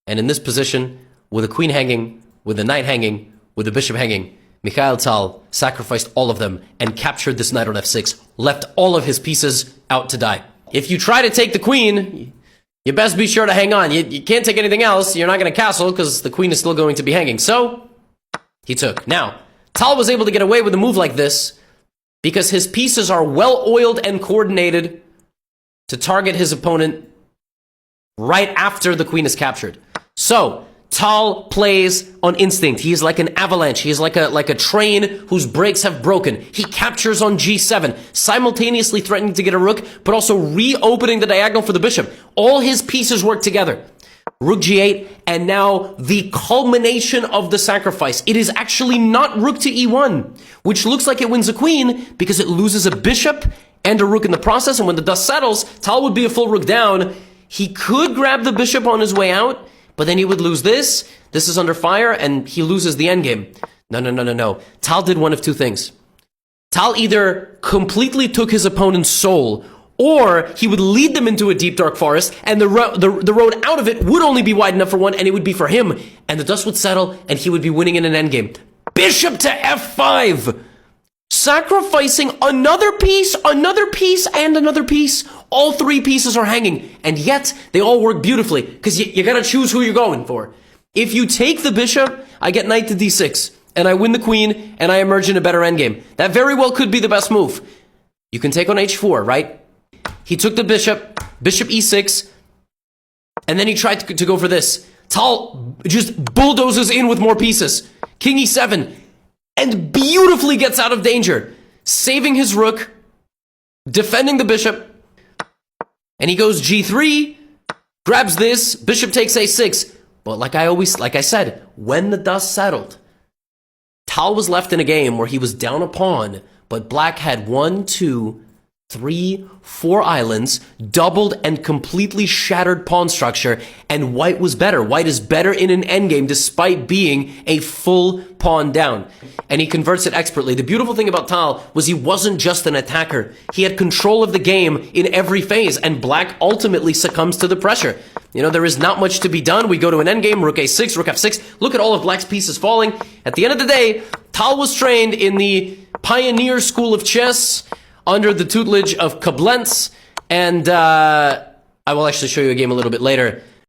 And in this position, with a queen hanging, with a knight hanging, with the bishop hanging, Mikhail Tal sacrificed all of them and captured this knight on f6, left all of his pieces out to die. If you try to take the queen, you best be sure to hang on. You can't take anything else. You're not going to castle because the queen is still going to be hanging. So, he took. Now, Tal was able to get away with a move like this because his pieces are well-oiled and coordinated to target his opponent right after the queen is captured. So, Tal plays on instinct. He is like an avalanche. He is like a train whose brakes have broken. He captures on g7, simultaneously threatening to get a rook, but also reopening the diagonal for the bishop. All his pieces work together. Rook g8, and now the culmination of the sacrifice. It is actually not rook to e1, which looks like it wins a queen because it loses a bishop and a rook in the process, and when the dust settles, Tal would be a full rook down. He could grab the bishop on his way out, but then he would lose this. This is under fire, and he loses the endgame. No. Tal did one of two things. Tal either completely took his opponent's soul, or he would lead them into a deep, dark forest, and the road out of it would only be wide enough for one, and it would be for him. And the dust would settle, and he would be winning in an endgame. Bishop to f5! Sacrificing another piece, and another piece. All three pieces are hanging, and yet they all work beautifully, because you gotta choose who you're going for. If you take the bishop, I get knight to d6, and I win the queen, and I emerge in a better endgame. That very well could be the best move. You can take on h4, right? He took the bishop, bishop e6, and then he tried to go for this. Tal just bulldozes in with more pieces. King e7, and beautifully gets out of danger, saving his rook, defending the bishop, and he goes g3, grabs this, bishop takes a6. But like I said, when the dust settled, Tal was left in a game where he was down a pawn, but black had 1, 2, 3, 4 islands, doubled and completely shattered pawn structure, and white was better. White is better in an endgame despite being a full pawn down. And he converts it expertly. The beautiful thing about Tal was he wasn't just an attacker. He had control of the game in every phase, and black ultimately succumbs to the pressure. You know, there is not much to be done. We go to an endgame, rook a6, rook f6. Look at all of black's pieces falling. At the end of the day, Tal was trained in the pioneer school of chess, under the tutelage of Koblenz, and I will actually show you a game a little bit later.